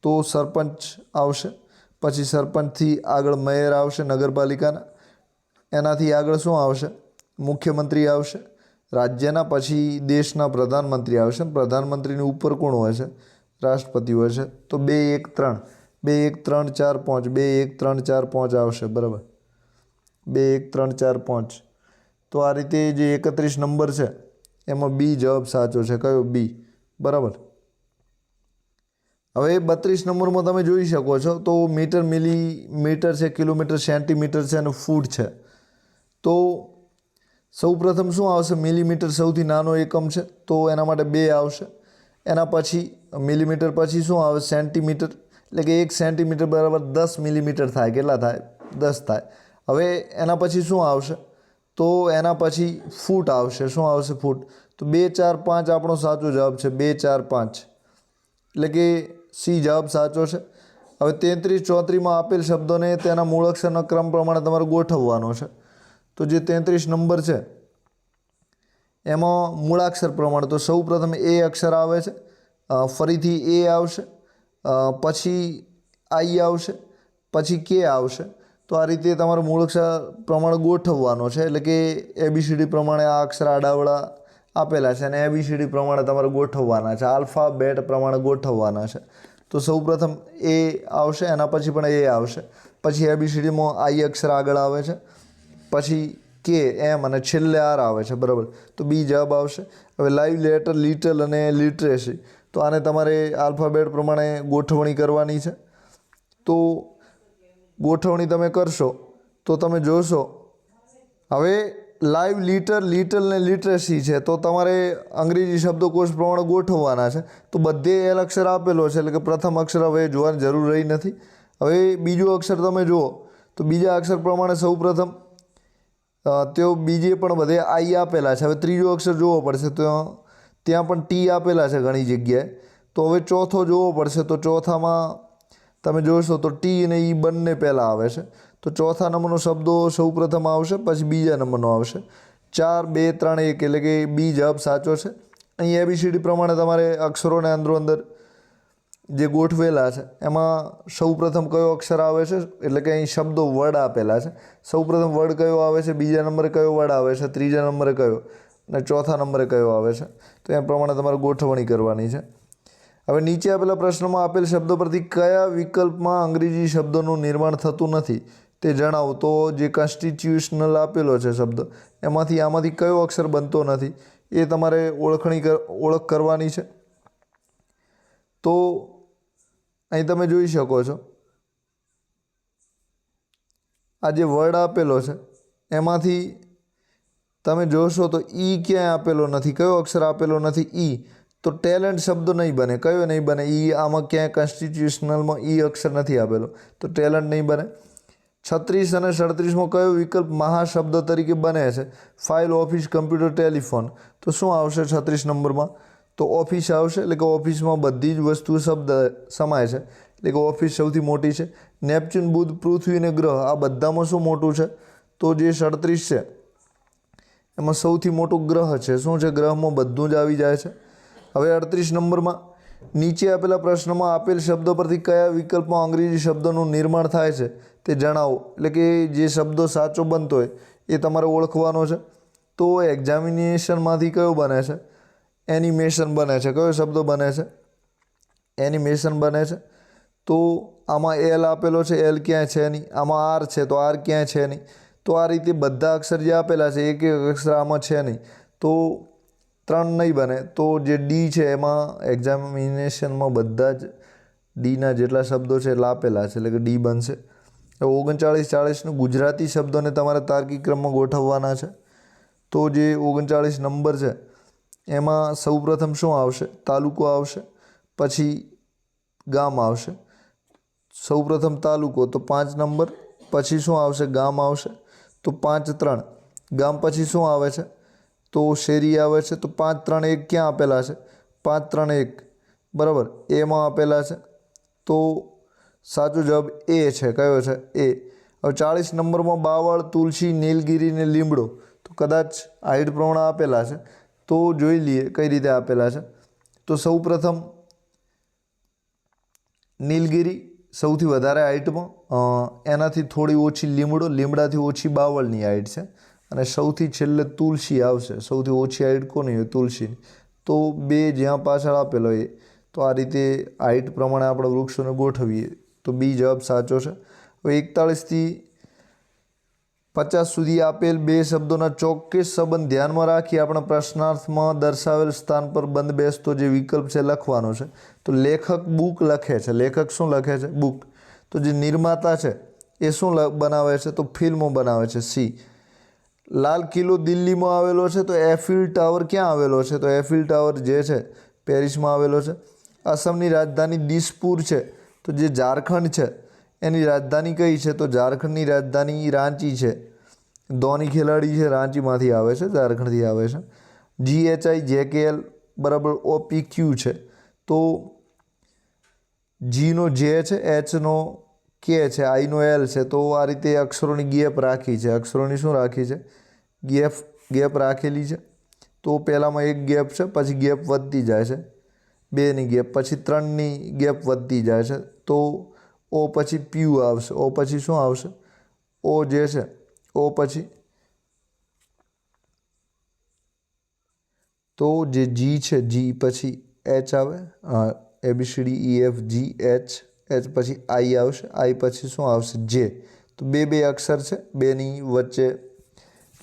તો સરપંચ આવશે. પછી સરપંચથી આગળ મેયર આવશે નગરપાલિકાના. એનાથી આગળ શું આવશે? મુખ્યમંત્રી આવશે રાજ્યના. પછી દેશના પ્રધાનમંત્રી આવશે. પ્રધાનમંત્રીની ઉપર કોણ હોય છે? રાષ્ટ્રપતિ હોય છે. તો 2 1 3, 2 1 3 4 5, 2 1 3 4 5 આવશે. બરાબર, 2 1 3 4 5. તો આ રીતે જે 31 નંબર છે એમાં બી જવાબ સાચો છે. કયો? બી. બરાબર. હવે 32 નંબરમાં તમે જોઈ શકો છો તો મીટર, મિલીમીટર છે, કિલોમીટર, સેન્ટીમીટર છે અને ફૂટ છે. તો સૌપ્રથમ શું આવશે? મિલીમીટર સૌથી નાનો એકમ છે તો એના માટે 2 આવશે. એના પછી મિલીમીટર પછી શું આવે? સેન્ટીમીટર. એટલે કે 1 સેન્ટીમીટર બરાબર 10 મિલીમીટર થાય. કેટલા થાય? 10 થાય. હવે એના પછી શું આવશે? તો એના પછી ફૂટ આવશે. શું આવશે? ફૂટ. તો 2 4 5 આપણો સાચો જવાબ છે. 2 4 5 એટલે કે સી જવાબ સાચો છે. હવે 33 34માં આપેલ શબ્દોને તેના મૂળ અક્ષરના ક્રમ પ્રમાણે તમારે ગોઠવવાનો છે. તો જે 33 નંબર છે એમાં મૂળાક્ષર પ્રમાણે તો સૌ પ્રથમ એ અક્ષર આવે છે, ફરીથી એ આવશે, પછી આઈ આવશે, પછી કે આવશે. તો આ રીતે તમારે મૂળાક્ષર પ્રમાણે ગોઠવવાનો છે. એટલે કે ABCD પ્રમાણે આ અક્ષર આડાવડા આપેલા છે અને ABCD પ્રમાણે તમારે ગોઠવવાના છે. આલ્ફાબેટ પ્રમાણે ગોઠવવાના છે. તો સૌ પ્રથમ એ આવશે, એના પછી પણ એ આવશે. પછી ABCDમાં આઈ અક્ષર આગળ આવે છે, પછી કે, એમ અને છેલ્લે આર આવે છે. બરાબર, તો બી જવાબ આવશે. હવે લાઈવ લેટર, લિટલ અને લિટરેસી. તો આને તમારે આલ્ફાબેટ પ્રમાણે ગોઠવણી કરવાની છે. તો ગોઠવણી તમે કરશો તો તમે જોશો હવે લાઈવ, લિટલ ને લિટરેસી છે તો તમારે અંગ્રેજી શબ્દકોશ પ્રમાણે ગોઠવવાના છે. તો બધે એલ અક્ષર આપેલો છે એટલે કે પ્રથમ અક્ષર હવે જોવાની જરૂર રહી નથી. હવે બીજો અક્ષર તમે જુઓ તો બીજા અક્ષર પ્રમાણે સૌ પ્રથમ તેઓ બીજે પણ બધે આઈ આપેલા છે. હવે ત્રીજો અક્ષર જોવો પડશે તો ત્યાં પણ ટી આપેલા છે ઘણી જગ્યાએ. તો હવે ચોથો જોવો પડશે તો ચોથામાં તમે જોશો તો ટી અને ઈ બંને પહેલાં આવે છે. તો ચોથા નંબરનો શબ્દો સૌ પ્રથમ આવશે, પછી બીજા નંબરનો આવશે. 4 2 3 1 એટલે કે બી જવાબ સાચો છે. અહીં ABCD પ્રમાણે તમારે અક્ષરોને અંદર જે ગોઠવેલા છે એમાં સૌપ્રથમ કયો અક્ષર આવે છે, એટલે કે અહીં શબ્દો વર્ડ આપેલા છે. સૌપ્રથમ વર્ડ કયો આવે છે, બીજા નંબરે કયો વર્ડ આવે છે, ત્રીજા નંબરે કયો અને ચોથા નંબરે કયો આવે છે. તો એ પ્રમાણે તમારે ગોઠવણી કરવાની છે. હવે નીચે આપેલા પ્રશ્નોમાં આપેલ શબ્દો પરથી કયા વિકલ્પમાં અંગ્રેજી શબ્દોનું નિર્માણ થતું નથી તે જણાવો. તો જે કોન્સ્ટિટ્યુશનલ આપેલો છે શબ્દ આમાંથી કયો અક્ષર બનતો નથી એ તમારે ઓળખ કરવાની છે. તો અહીં તમે જોઈ શકો છો આ જે વર્ડ આપેલો છે એમાંથી તમે જોશો તો ઈ ક્યાંય આપેલો નથી. કયો અક્ષર આપેલો નથી? ઈ. તો ટેલેન્ટ શબ્દ નહીં બને. કયો નહીં બને? ઈ. આમાં ક્યાંય કોન્સ્ટિટ્યુશનલમાં ઈ અક્ષર નથી આપેલો તો ટેલેન્ટ નહીં બને. 36 અને 37માં કયો વિકલ્પ મહાશબ્દ તરીકે બને છે? File, office, computer, telephone. તો શું આવશે 36 નંબરમાં? તો ઓફિસ આવશે, એટલે કે ઓફિસમાં બધી જ વસ્તુ શબ્દ સમાય છે, એટલે કે ઓફિસ સૌથી મોટી છે. નેપચ્યુન, બુધ, પૃથ્વી અને ગ્રહ આ બધામાં શું મોટું છે? તો જે 37 છે એમાં સૌથી મોટું ગ્રહ છે. શું છે? ગ્રહમાં બધું જ આવી જાય છે. હવે 38 નંબરમાં નીચે આપેલા પ્રશ્નમાં આપેલ શબ્દો પરથી કયા વિકલ્પમાં અંગ્રેજી શબ્દોનું નિર્માણ થાય છે તે જણાવો. એટલે કે જે શબ્દો સાચો બનતો હોય એ તમારે ઓળખવાનો છે. તો એક્ઝામિનેશનમાંથી કયો બને છે? એનિમેશન બને છે. કયો શબ્દ બને છે? એનિમેશન બને છે. તો આમાં એલ આપેલો છે, એલ ક્યાંય છે નહીં. આમાં આર છે તો આર ક્યાંય છે નહીં. તો આ રીતે બધા અક્ષર જે આપેલા છે એક એક અક્ષર આમાં છે નહીં તો 3 નહીં બને. તો જે ડી છે એમાં એક્ઝામિનેશનમાં બધા જ ડીના જેટલા શબ્દો છે એટલે આપેલા છે, એટલે કે ડી બનશે. હવે 39-40 ગુજરાતી શબ્દોને તમારે તાર્કિક ક્રમમાં ગોઠવવાના છે. તો જે 39 નંબર છે એમાં સૌપ્રથમ શું આવશે? તાલુકો આવશે, પછી ગામ આવશે. સૌપ્રથમ તાલુકો તો 5 નંબર, પછી શું આવશે? ગામ આવશે તો 5-3. ગામ પછી શું આવે છે? તો શેરી આવે છે. તો 5-3-1 ક્યાં આપેલા છે? 5-3-1 બરાબર એમાં આપેલા છે. તો સાચો જવાબ એ છે. કયો છે? એ. હવે 40 નંબરમાં બાવળ, તુલસી, નીલગિરી ને લીમડો. તો કદાચ હાઈટ પ્રમાણે આપેલા છે તો જોઈ લઈએ કઈ રીતે આપેલા છે. તો સૌપ્રથમ નીલગિરી સૌથી વધારે હાઈટમાં, એનાથી થોડી ઓછી લીમડો, લીમડાથી ઓછી બાવળની હાઈટ છે અને સૌથી છેલ્લે તુલસી આવશે. સૌથી ઓછી હાઈટ કોની હોય? તુલસીની. તો 2 જ્યાં પાછળ આપેલો એ. તો આ રીતે હાઈટ પ્રમાણે આપણે વૃક્ષોને ગોઠવીએ તો બી જવાબ સાચો છે. હવે 41થી 50 સુધી આપેલ 2 શબ્દોના ચોક્કસ સંબંધ ધ્યાનમાં રાખી આપણે પ્રશ્નાર્થમાં દર્શાવેલ સ્થાન પર બંધ બેસતો જે વિકલ્પ છે લખવાનો છે. તો લેખક બુક લખે છે. લેખક શું લખે છે? બુક. તો જે નિર્માતા છે એ શું બનાવે છે? તો ફિલ્મો બનાવે છે. સી. લાલ કિલ્લો દિલ્હીમાં આવેલો છે તો એફિલ ટાવર ક્યાં આવેલો છે? તો એફિલ ટાવર જે છે પેરિસમાં આવેલો છે. અસમની રાજધાની દિસપુર છે તો જે ઝારખંડ છે એની રાજધાની કઈ છે? તો ઝારખંડની રાજધાની રાંચી છે. ધોની ખેલાડી છે રાંચીમાંથી આવે છે, ઝારખંડથી આવે છે. GHI JKL બરાબર OPQ છે. તો જીનો જે છે, એચનો કે છે, આઈનો એલ છે. તો આ રીતે અક્ષરોની ગેપ રાખી છે. અક્ષરોની શું રાખી છે? ગેપ રાખેલી છે. તો પહેલાંમાં 1 ગેપ છે, પછી ગેપ વધતી જાય છે, 2ની ગેપ, પછી 3ની ગેપ વધતી જાય છે. તો ઓ પછી પ્યુ આવશે. ઓ પછી શું આવશે? ઓ જે છે ઓ પછી તો જે જી છે જી પછી એચ આવે, ABCDEFG એચ પછી આઈ આવશે. આઈ પછી શું આવશે? જે. તો 2 અક્ષર છે, 2ની વચ્ચે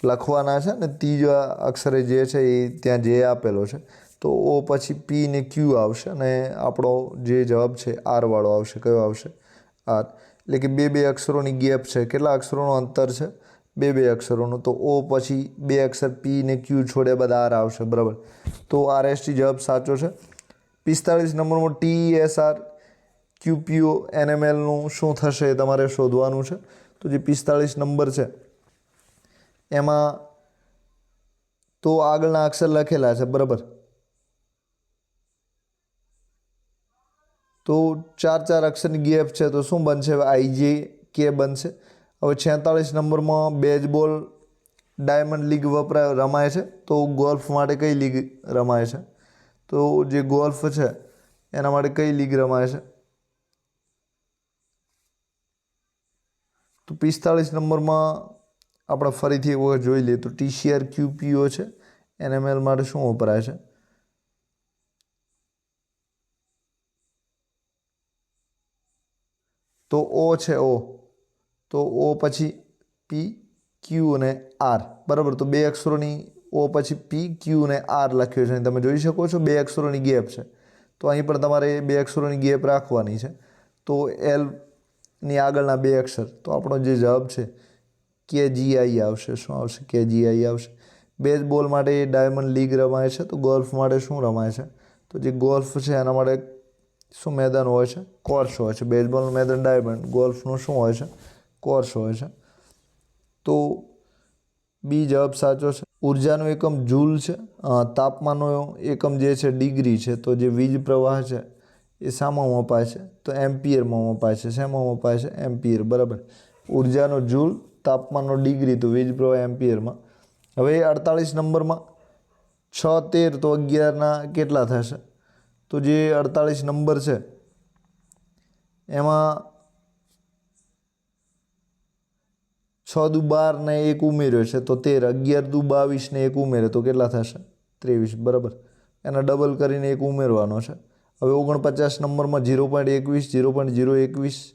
લખવાના છે ને ત્રીજા અક્ષરે જે છે એ ત્યાં જે આપેલો છે. તો ઓ પછી પી ને ક્યુ આવશે અને આપણો જે જવાબ છે આરવાળો આવશે. કયો આવશે? આર. એટલે કે 2 અક્ષરોની ગેપ છે. કેટલા અક્ષરોનું અંતર છે? 2 અક્ષરોનું. તો ઓ પછી 2 અક્ષર પી ને ક્યુ છોડ્યા બાદ આર આવશે. બરાબર. તો RST જવાબ સાચો છે. 45 નંબરમાં TESR QPO NMLનું શું થશે એ તમારે શોધવાનું છે. તો જે 45 નંબર છે એમાં તો આગળના અક્ષર લખેલા છે. બરાબર. તો 4 અક્ષરની ગેપ છે તો શું બનશે? IJK બનશે. હવે 46 નંબરમાં બેઝબોલ ડાયમંડ લીગ રમાય છે તો ગોલ્ફ માટે કઈ લીગ રમાય છે? તો જે ગોલ્ફ છે એના માટે કઈ લીગ રમાય છે? તો 45 નંબરમાં આપણે ફરીથી એક વખત જોઈ લઈએ તો TCR QPO છે. NML માટે શું વપરાય છે? તો O છે O, તો O પછી P Q અને R, બરાબર. તો બે અક્ષરોની O પછી P Q અને R લખ્યું છે. તમે જોઈ શકો છો 2 અક્ષરોની ગેપ છે. તો અહીં પણ તમારે 2 અક્ષરોની ગેપ રાખવાની છે. તો Lની આગળના 2 અક્ષર, તો આપણો જે જવાબ છે KGI આવશે. શું આવશે? KGI આવશે. બેઝબોલ માટે ડાયમંડ લીગ રમાય છે. તો ગોલ્ફ માટે શું રમાય છે? તો જે ગોલ્ફ છે એના માટે શું મેદાન હોય છે? કોર્સ હોય છે. બેઝબોલનું મેદાન ડાયમંડ, ગોલ્ફનું શું હોય છે? કોર્સ હોય છે. તો બી જવાબ સાચો છે. ઉર્જાનો એકમ જૂલ છે. તાપમાનનો એકમ જે છે ડિગ્રી છે. તો જે વીજ પ્રવાહ છે એ શામાં મપાય છે? તો એમ્પિયરમાં મપાય છે. શેમાં મપાય છે? એમ્પિયર, બરાબર. ઉર્જાનો જૂલ, તાપમાનનો ડિગ્રી, તો વીજ પ્રવાહ એમ્પિયરમાં. હવે 48 નંબરમાં 6, 13 તો 11ના કેટલા થશે? તો જે 48 નંબર છે એમાં 6 દુ 12 ને 1 ઉમેર્યો છે તો 13, 11 દુ 22 ને 1 ઉમેરે તો કેટલા થશે? 23, બરાબર. એના ડબલ કરીને 1 ઉમેરવાનો છે. હવે 49 નંબરમાં 0.21, 0.021,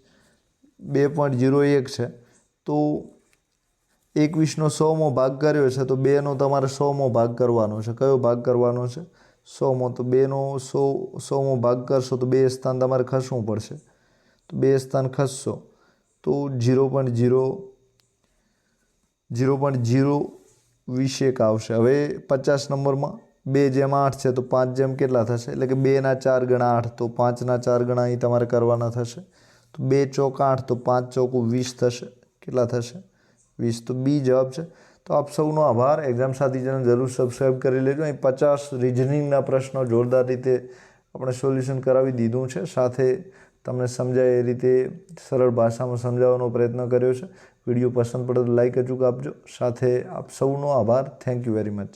2.01 છે. તો 21નો 100મો ભાગ કર્યો છે તો 2નો તમારે 100મો ભાગ કરવાનો છે. કયો ભાગ કરવાનો છે? 100મો. તો 2નો 100મો ભાગ કરશો તો 2 સ્થાન તમારે ખસવું પડશે. તો 2 સ્થાન ખસશો તો 0.021 આવશે. હવે 50 નંબરમાં 2 જેમ 8 છે તો 5 જેમ કેટલા થશે? એટલે કે 2ના 4 ગણા 8, તો 5ના 4 ગણા અહીં તમારે કરવાના થશે. તો 2 ચોક 8, તો 5 ચોકું 20 થશે. કેટલા થશે? 20. તો બી જવાબ છે. તો આપ સૌનો આભાર. એક્ઝામ સાથી ચેનલ જરૂર સબસ્ક્રાઈબ કરી લેજો. અહીં 50 રિઝનિંગના પ્રશ્નો જોરદાર રીતે આપણે સોલ્યુશન કરાવી દીધું છે. સાથે તમને સમજાય એ રીતે સરળ ભાષામાં સમજાવવાનો પ્રયત્ન કર્યો છે. વિડીયો પસંદ પડે તો લાઈક અચૂક આપજો. સાથે આપ સૌનો આભાર. Thank you very much.